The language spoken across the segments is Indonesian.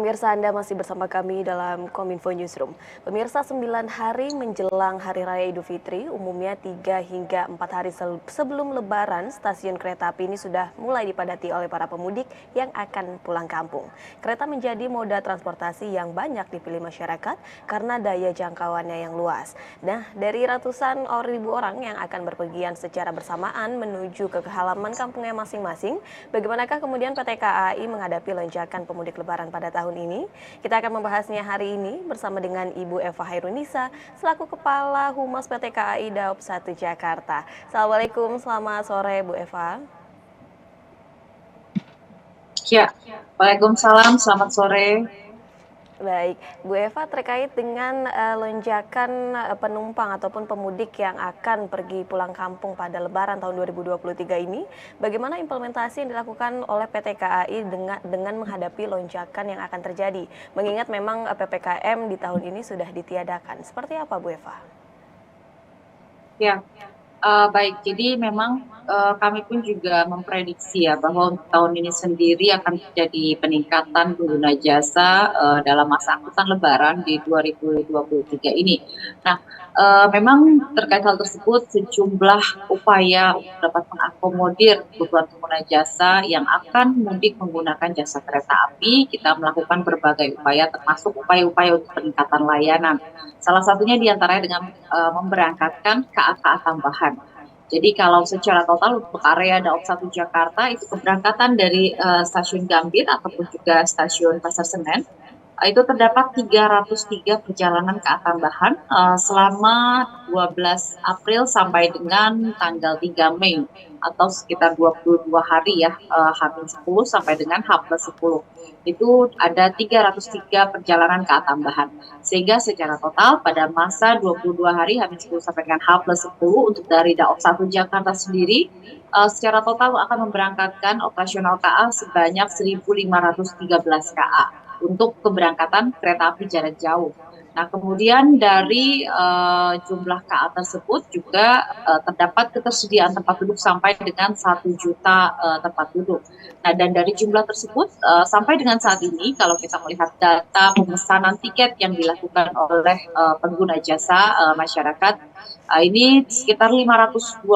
pemirsa, Anda masih bersama kami dalam Kominfo Newsroom. Pemirsa, 9 hari menjelang Hari Raya Idul Fitri, umumnya 3 hingga 4 hari sebelum Lebaran, stasiun kereta api ini sudah mulai dipadati oleh para pemudik yang akan pulang kampung. Kereta menjadi moda transportasi yang banyak dipilih masyarakat karena daya jangkauannya yang luas. Nah, dari ratusan ribu orang yang akan berpergian secara bersamaan menuju ke halaman kampungnya masing-masing, bagaimanakah kemudian PT KAI menghadapi lonjakan pemudik Lebaran pada tahun ini? Kita akan membahasnya hari ini bersama dengan Ibu Eva Hairunisa selaku Kepala Humas PT KAI Daob 1 Jakarta. Assalamualaikum, selamat sore Bu Eva. Ya, Waalaikumsalam, selamat sore. Baik, Bu Eva, terkait dengan lonjakan penumpang ataupun pemudik yang akan pergi pulang kampung pada Lebaran tahun 2023 ini, bagaimana implementasi yang dilakukan oleh PT KAI dengan menghadapi lonjakan yang akan terjadi? Mengingat memang PPKM di tahun ini sudah ditiadakan. Seperti apa, Bu Eva? Ya, baik. Jadi memang kami pun juga memprediksi ya bahwa untuk tahun ini sendiri akan terjadi peningkatan pengguna jasa dalam masa angkutan Lebaran di 2023 ini. Nah, memang terkait hal tersebut sejumlah upaya untuk dapat mengakomodir kebutuhan pengguna jasa yang akan mudik menggunakan jasa kereta api, kita melakukan berbagai upaya termasuk upaya-upaya untuk peningkatan layanan. Salah satunya diantaranya dengan memberangkatkan KA-KA tambahan. Jadi kalau secara total untuk area Daob 1 Jakarta itu keberangkatan dari stasiun Gambir ataupun juga stasiun Pasar Senen itu terdapat 303 perjalanan KA tambahan selama 12 April sampai dengan tanggal 3 Mei atau sekitar 22 hari ya, H-10 sampai dengan H+10. Itu ada 303 perjalanan KA tambahan. Sehingga secara total pada masa 22 hari H-10 sampai dengan H+10 untuk dari Daob 1 Jakarta sendiri secara total akan memberangkatkan operasional KA sebanyak 1.513 KA untuk keberangkatan kereta api jarak jauh. Nah, kemudian dari jumlah KA tersebut juga terdapat ketersediaan tempat duduk sampai dengan 1 juta tempat duduk. Nah, dan dari jumlah tersebut sampai dengan saat ini, kalau kita melihat data pemesanan tiket yang dilakukan oleh pengguna jasa masyarakat, ini sekitar 525.000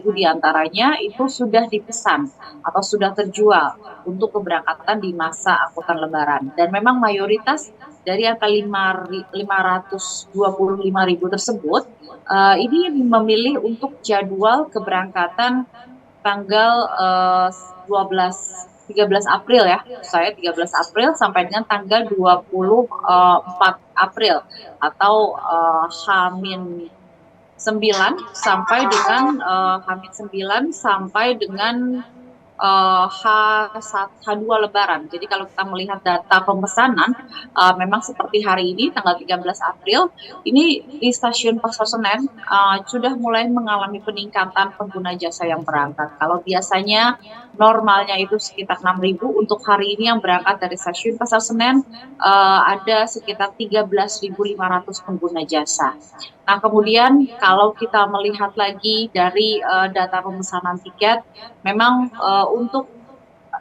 diantaranya itu sudah dipesan atau sudah terjual untuk keberangkatan di masa angkutan Lebaran. Dan memang mayoritas dari angka 525.000 tersebut ini memilih untuk jadwal keberangkatan tanggal 13 April ya, saya 13 April sampai dengan tanggal 24 April atau H-9 sampai dengan H-9 sampai dengan H2 Lebaran. Jadi kalau kita melihat data pemesanan, memang seperti hari ini tanggal 13 April, ini di stasiun Pasar Senen sudah mulai mengalami peningkatan pengguna jasa yang berangkat. Kalau biasanya normalnya itu sekitar 6.000, untuk hari ini yang berangkat dari stasiun Pasar Senen ada sekitar 13.500 pengguna jasa. Nah, kemudian kalau kita melihat lagi dari data pemesanan tiket, memang untuk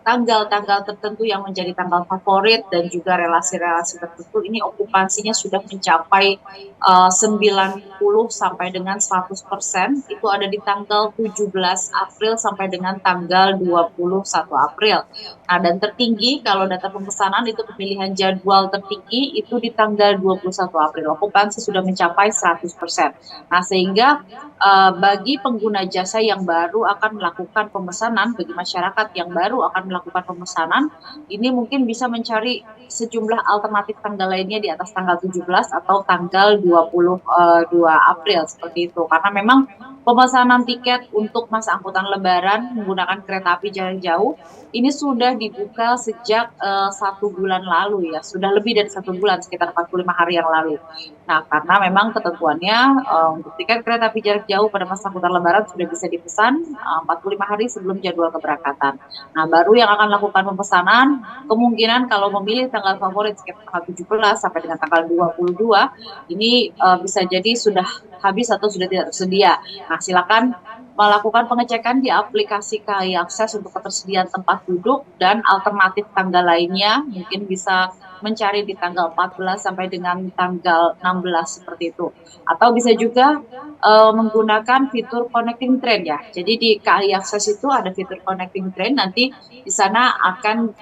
tanggal-tanggal tertentu yang menjadi tanggal favorit dan juga relasi-relasi tertentu ini okupansinya sudah mencapai 90 sampai dengan 100%, itu ada di tanggal 17 April sampai dengan tanggal 21 April. Nah, dan tertinggi kalau data pemesanan itu pemilihan jadwal tertinggi itu di tanggal 21 April, okupansi sudah mencapai 100%. Nah, sehingga bagi pengguna jasa yang baru akan melakukan pemesanan, bagi masyarakat yang baru akan melakukan pemesanan, ini mungkin bisa mencari sejumlah alternatif tanggal lainnya di atas tanggal 17 atau tanggal 22 April seperti itu. Karena memang pemesanan tiket untuk masa angkutan Lebaran menggunakan kereta api jarak jauh ini sudah dibuka sejak 1 bulan lalu ya, sudah lebih dari 1 bulan, sekitar 45 hari yang lalu. Nah, karena memang ketentuannya untuk tiket kereta api jarak jauh pada masa angkutan Lebaran sudah bisa dipesan 45 hari sebelum jadwal keberangkatan. Nah, baru yang akan lakukan pemesanan, kemungkinan kalau memilih tanggal favorit sekitar tanggal 17 sampai dengan tanggal 22, ini bisa jadi sudah habis atau sudah tidak tersedia. Nah, silakan melakukan pengecekan di aplikasi KAI Akses untuk ketersediaan tempat duduk dan alternatif tanggal lainnya, mungkin bisa mencari di tanggal 14 sampai dengan tanggal 16 seperti itu. Atau bisa juga menggunakan fitur connecting train ya. Jadi di KAI Akses itu ada fitur connecting train, nanti di sana akan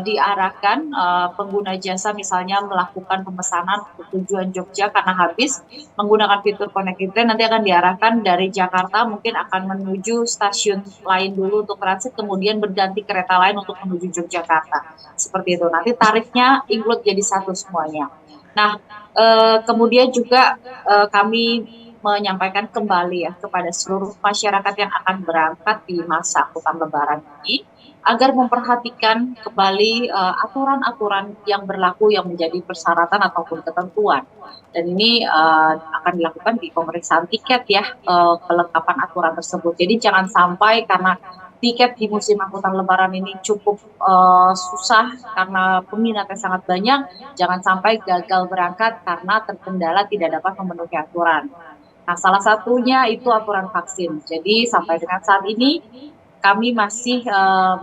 diarahkan pengguna jasa misalnya melakukan pemesanan untuk tujuan Jogja karena habis menggunakan fitur connecting train, nanti akan diarahkan dari Jakarta mungkin akan menuju stasiun lain dulu untuk transit, kemudian berganti kereta lain untuk menuju Yogyakarta. Seperti itu. Nanti tarifnya include jadi satu semuanya. Nah, kemudian juga kami menyampaikan kembali ya kepada seluruh masyarakat yang akan berangkat di masa angkutan Lebaran ini agar memperhatikan kembali aturan-aturan yang berlaku yang menjadi persyaratan ataupun ketentuan. Dan ini akan dilakukan di pemeriksaan tiket ya, kelengkapan aturan tersebut. Jadi jangan sampai karena tiket di musim angkutan Lebaran ini cukup susah karena peminatnya sangat banyak, jangan sampai gagal berangkat karena terkendala tidak dapat memenuhi aturan. Nah, salah satunya itu aturan vaksin. Jadi sampai dengan saat ini kami masih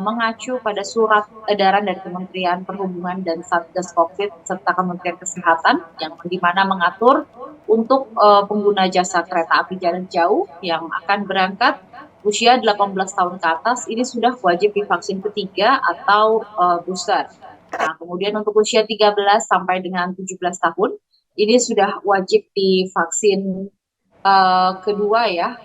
mengacu pada surat edaran dari Kementerian Perhubungan dan Satgas COVID serta Kementerian Kesehatan yang dimana mengatur untuk pengguna jasa kereta api jarak jauh yang akan berangkat usia 18 tahun ke atas ini sudah wajib divaksin ketiga atau booster. Nah, kemudian untuk usia 13 sampai dengan 17 tahun ini sudah wajib divaksin kedua ya,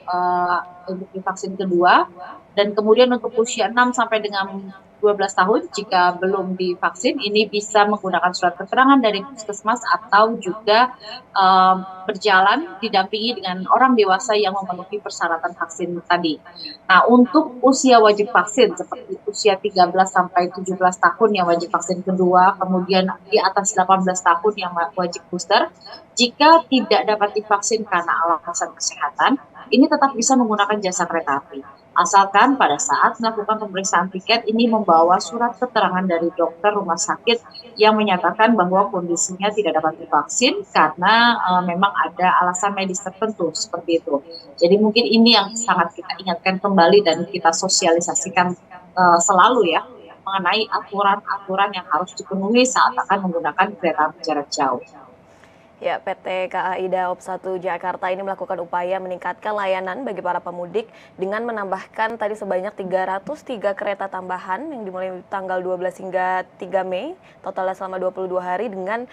untuk divaksin kedua, dan kemudian untuk usia 6 sampai dengan 12 tahun jika belum divaksin ini bisa menggunakan surat keterangan dari puskesmas atau juga berjalan didampingi dengan orang dewasa yang memenuhi persyaratan vaksin tadi. Nah, untuk usia wajib vaksin seperti usia 13 sampai 17 tahun yang wajib vaksin kedua, kemudian di atas 18 tahun yang wajib booster, jika tidak dapat divaksin karena alasan kesehatan, ini tetap bisa menggunakan jasa kereta api. Asalkan pada saat melakukan pemeriksaan tiket ini membawa surat keterangan dari dokter rumah sakit yang menyatakan bahwa kondisinya tidak dapat divaksin karena memang ada alasan medis tertentu seperti itu. Jadi mungkin ini yang sangat kita ingatkan kembali dan kita sosialisasikan selalu ya mengenai aturan-aturan yang harus dipenuhi saat akan menggunakan kereta api jarak jauh. Ya, PT KAI Daob 1 Jakarta ini melakukan upaya meningkatkan layanan bagi para pemudik dengan menambahkan tadi sebanyak 303 kereta tambahan yang dimulai tanggal 12 hingga 3 Mei, totalnya selama 22 hari dengan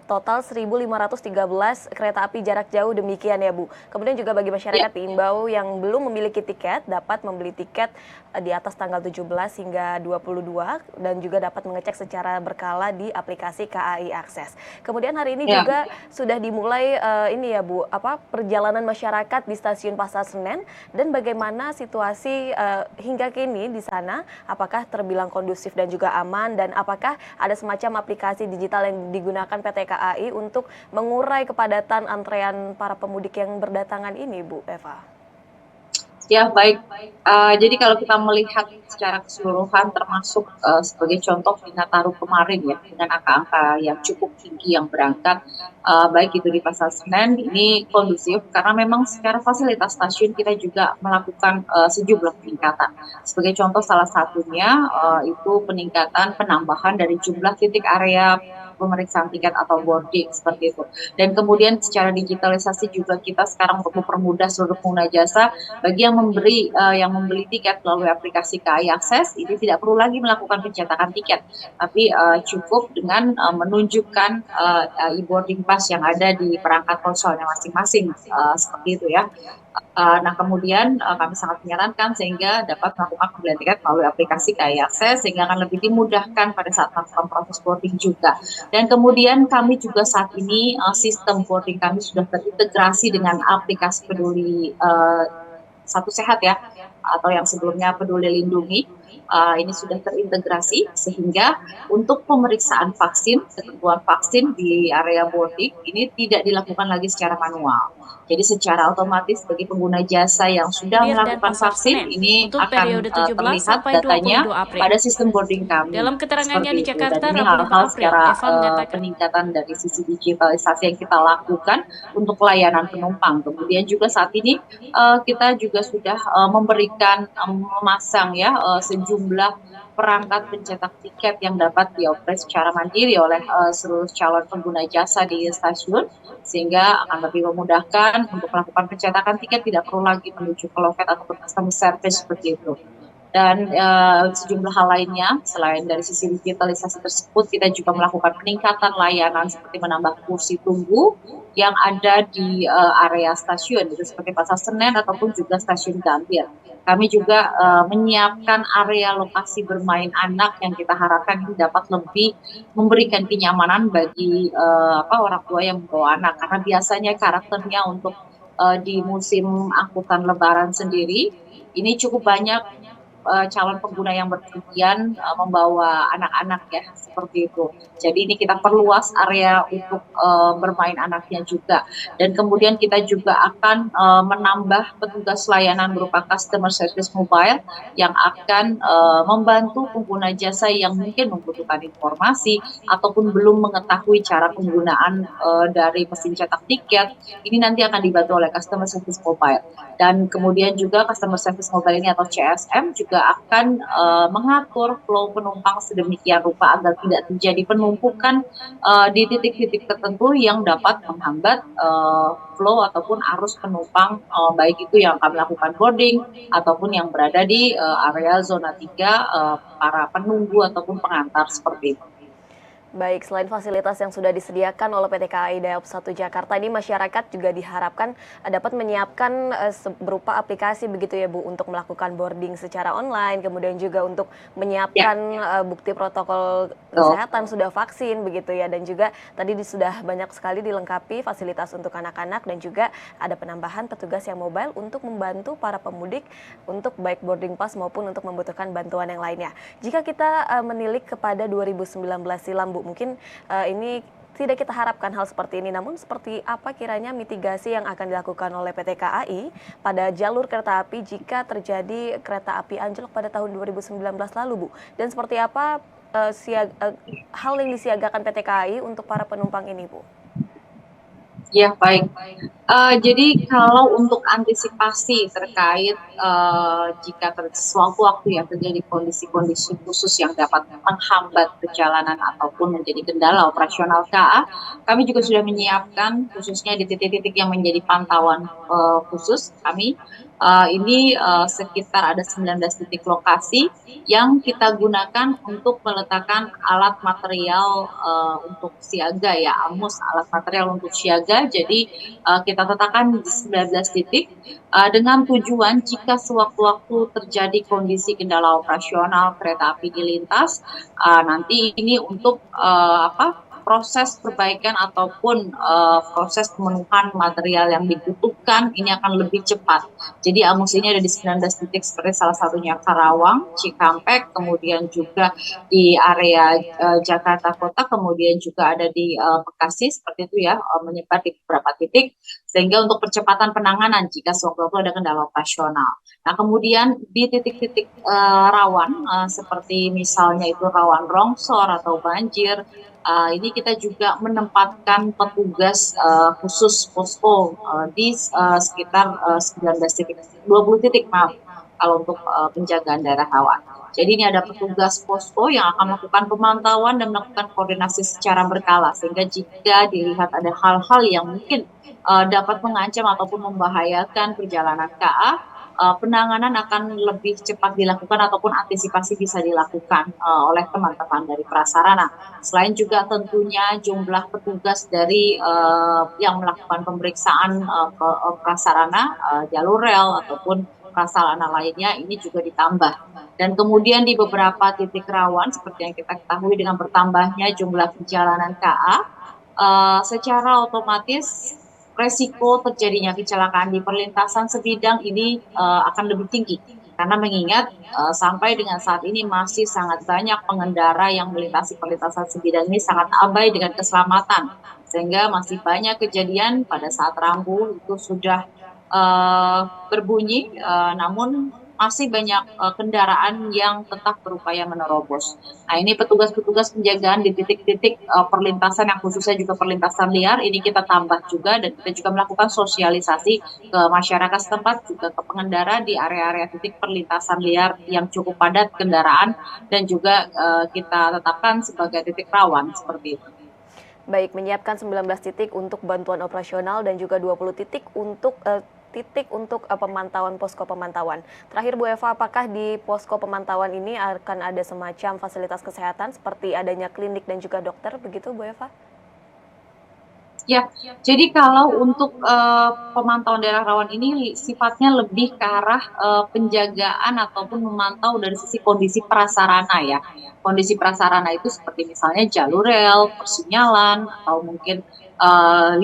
total 1.513 kereta api jarak jauh, demikian ya Bu. Kemudian juga bagi masyarakat diimbau yang belum memiliki tiket dapat membeli tiket di atas tanggal 17 hingga 22 dan juga dapat mengecek secara berkala di aplikasi KAI Akses. Kemudian hari ini juga sudah dimulai ini ya Bu, perjalanan masyarakat di stasiun Pasar Senen dan bagaimana situasi hingga kini di sana, apakah terbilang kondusif dan juga aman dan apakah ada semacam aplikasi digital yang digunakan PT KAI untuk mengurai kepadatan antrean para pemudik yang berdatangan ini Bu Eva? Ya, baik. Jadi kalau kita melihat secara keseluruhan termasuk sebagai contoh di Nataru kemarin ya dengan angka-angka yang cukup tinggi yang berangkat, baik itu di Pasar Senen ini kondusif karena memang secara fasilitas stasiun kita juga melakukan sejumlah peningkatan. Sebagai contoh salah satunya itu peningkatan penambahan dari jumlah titik area pemeriksaan tiket atau boarding seperti itu. Dan kemudian secara digitalisasi juga kita sekarang untuk mempermudah seluruh pengguna jasa bagi yang membeli tiket melalui aplikasi KAI Akses ini tidak perlu lagi melakukan pencetakan tiket, tapi cukup dengan menunjukkan e-boarding pass yang ada di perangkat ponselnya masing-masing seperti itu ya. Nah, kemudian kami sangat menyarankan sehingga dapat melakukan pembelian tiket melalui aplikasi KAI Akses sehingga akan lebih dimudahkan pada saat melakukan proses boarding juga. Dan kemudian kami juga saat ini sistem boarding kami sudah terintegrasi dengan aplikasi peduli Satu Sehat ya. atau yang sebelumnya Peduli Lindungi ini sudah terintegrasi sehingga untuk pemeriksaan vaksin, ketentuan vaksin di area boarding ini tidak dilakukan lagi secara manual. Jadi secara otomatis bagi pengguna jasa yang sudah Dir dan melakukan Pasar vaksin Senen ini untuk akan periode 17 terlihat sampai datanya 22 April. pada sistem boarding kami Dalam keterangannya di seperti itu. Dan Jakarta ini Rabu 5 hal-hal April, secara Eva mengatakan peningkatan dari sisi digitalisasi yang kita lakukan untuk pelayanan penumpang. Kemudian juga saat ini kita juga sudah memberikan memasang ya sejumlah perangkat pencetak tiket yang dapat dioperasi secara mandiri oleh seluruh calon pengguna jasa di stasiun sehingga akan lebih memudahkan untuk melakukan pencetakan tiket, tidak perlu lagi menuju ke loket ataupun customer service seperti itu. Dan sejumlah hal lainnya selain dari sisi digitalisasi tersebut kita juga melakukan peningkatan layanan seperti menambah kursi tunggu yang ada di area stasiun itu seperti Pasar Senen ataupun juga stasiun Gambir. Kami juga menyiapkan area lokasi bermain anak yang kita harapkan ini dapat lebih memberikan kenyamanan bagi orang tua yang membawa anak karena biasanya karakternya untuk di musim angkutan Lebaran sendiri ini cukup banyak calon pengguna yang berpergian membawa anak-anak ya seperti itu. Jadi ini kita perluas area untuk bermain anaknya juga. Dan kemudian kita juga akan menambah petugas layanan berupa customer service mobile yang akan membantu pengguna jasa yang mungkin membutuhkan informasi ataupun belum mengetahui cara penggunaan dari mesin cetak tiket. Ini nanti akan dibantu oleh customer service mobile. Dan kemudian juga customer service mobile ini atau CSM juga akan mengatur flow penumpang sedemikian rupa agar tidak terjadi penumpukan di titik-titik tertentu yang dapat menghambat flow ataupun arus penumpang baik itu yang akan melakukan boarding ataupun yang berada di area zona 3 para penunggu ataupun pengantar seperti itu. Baik, selain fasilitas yang sudah disediakan oleh PT KAI Daob 1 Jakarta ini, masyarakat juga diharapkan dapat menyiapkan berupa aplikasi begitu ya Bu, untuk melakukan boarding secara online, kemudian juga untuk menyiapkan bukti protokol kesehatan sudah vaksin begitu ya, dan juga tadi sudah banyak sekali dilengkapi fasilitas untuk anak-anak dan juga ada penambahan petugas yang mobile untuk membantu para pemudik untuk baik boarding pass maupun untuk membutuhkan bantuan yang lainnya. Jika kita menilik kepada 2019 silam Bu, mungkin ini tidak kita harapkan hal seperti ini, namun seperti apa kiranya mitigasi yang akan dilakukan oleh PT KAI pada jalur kereta api jika terjadi kereta api anjlok pada tahun 2019 lalu Bu? Dan seperti apa hal yang disiagakan PT KAI untuk para penumpang ini Bu? Ya, baik. Jadi kalau untuk antisipasi terkait jika suatu waktu yang terjadi kondisi-kondisi khusus yang dapat menghambat perjalanan ataupun menjadi kendala operasional KA, kami juga sudah menyiapkan khususnya di titik-titik yang menjadi pantauan khusus kami. Ini sekitar ada 19 titik lokasi yang kita gunakan untuk meletakkan alat material untuk siaga ya, AMUS, alat material untuk siaga. Jadi kita letakkan di 19 titik dengan tujuan jika sewaktu-waktu terjadi kondisi kendala operasional kereta api dilintas, nanti ini untuk proses perbaikan ataupun proses pemenuhan material yang dibutuhkan ini akan lebih cepat. Jadi AMUS ini ada di 19 titik seperti salah satunya Karawang, Cikampek, kemudian juga di area Jakarta Kota, kemudian juga ada di Bekasi seperti itu ya, menyebar di beberapa titik sehingga untuk percepatan penanganan jika sewaktu-waktu ada kendala operasional. Nah, kemudian di titik-titik rawan seperti misalnya itu rawan longsor atau banjir, ini kita juga menempatkan petugas khusus posko di sekitar 19 titik, 20 titik maaf kalau untuk penjagaan daerah rawan. Jadi ini ada petugas posko yang akan melakukan pemantauan dan melakukan koordinasi secara berkala sehingga jika dilihat ada hal-hal yang mungkin dapat mengancam ataupun membahayakan perjalanan KA, penanganan akan lebih cepat dilakukan ataupun antisipasi bisa dilakukan oleh teman-teman dari prasarana. Selain juga tentunya jumlah petugas dari yang melakukan pemeriksaan ke prasarana jalur rel ataupun prasarana lainnya ini juga ditambah. Dan kemudian di beberapa titik rawan seperti yang kita ketahui dengan bertambahnya jumlah perjalanan KA, secara otomatis resiko terjadinya kecelakaan di perlintasan sebidang ini akan lebih tinggi Karena mengingat sampai dengan saat ini masih sangat banyak pengendara yang melintasi perlintasan sebidang ini sangat abai dengan keselamatan, sehingga masih banyak kejadian pada saat rambu itu sudah berbunyi, namun masih banyak kendaraan yang tetap berupaya menerobos. Nah, ini petugas-petugas penjagaan di titik-titik perlintasan yang khususnya juga perlintasan liar ini kita tambah juga, dan kita juga melakukan sosialisasi ke masyarakat setempat juga ke pengendara di area-area titik perlintasan liar yang cukup padat kendaraan dan juga kita tetapkan sebagai titik rawan seperti itu. Baik, menyiapkan 19 titik untuk bantuan operasional dan juga 20 titik untuk pemantauan posko pemantauan. Terakhir Bu Eva, apakah di posko pemantauan ini akan ada semacam fasilitas kesehatan seperti adanya klinik dan juga dokter begitu Bu Eva? Ya, jadi kalau untuk pemantauan daerah rawan ini sifatnya lebih ke arah penjagaan ataupun memantau dari sisi kondisi prasarana ya. Kondisi prasarana itu seperti misalnya jalur rel, persinyalan, atau mungkin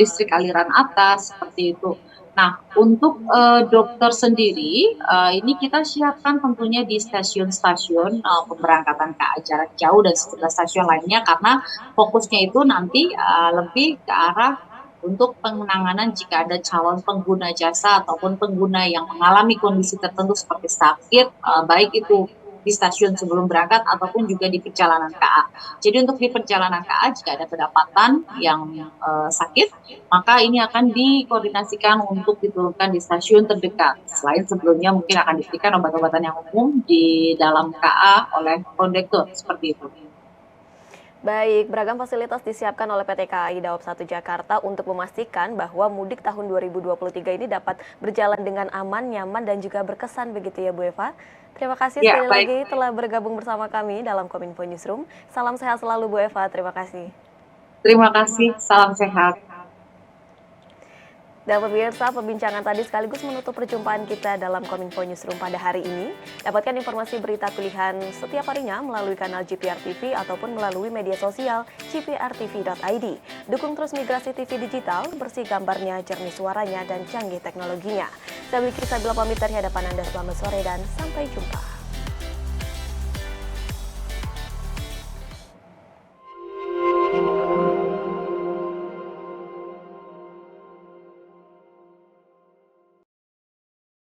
listrik aliran atas seperti itu. Nah, untuk dokter sendiri, ini kita siapkan tentunya di stasiun-stasiun pemberangkatan KA jarak jauh dan sejumlah stasiun lainnya, karena fokusnya itu nanti lebih ke arah untuk penanganan jika ada calon pengguna jasa ataupun pengguna yang mengalami kondisi tertentu seperti sakit, baik itu di stasiun sebelum berangkat ataupun juga di perjalanan KA. Jadi untuk di perjalanan KA jika ada kedapatan yang sakit, maka ini akan dikoordinasikan untuk diturunkan di stasiun terdekat. Selain sebelumnya mungkin akan diberikan obat-obatan yang umum di dalam KA oleh kondektur seperti itu. Baik, beragam fasilitas disiapkan oleh PT KAI Daob 1 Jakarta untuk memastikan bahwa mudik tahun 2023 ini dapat berjalan dengan aman, nyaman, dan juga berkesan begitu ya Bu Eva. Terima kasih Ya, sekali baik. lagi telah bergabung bersama kami dalam Kominfo Newsroom. Salam sehat selalu Bu Eva, terima kasih. Terima kasih, salam sehat. Dan pemirsa, perbincangan tadi sekaligus menutup perjumpaan kita dalam Kominfo Newsroom pada hari ini. Dapatkan informasi berita pilihan setiap harinya melalui kanal GPR TV ataupun melalui media sosial gprtv.id. Dukung terus migrasi TV digital, bersih gambarnya, jernih suaranya, dan canggih teknologinya. Saya Bilki Sabila pamit dari hadapan Anda, selamat sore dan sampai jumpa.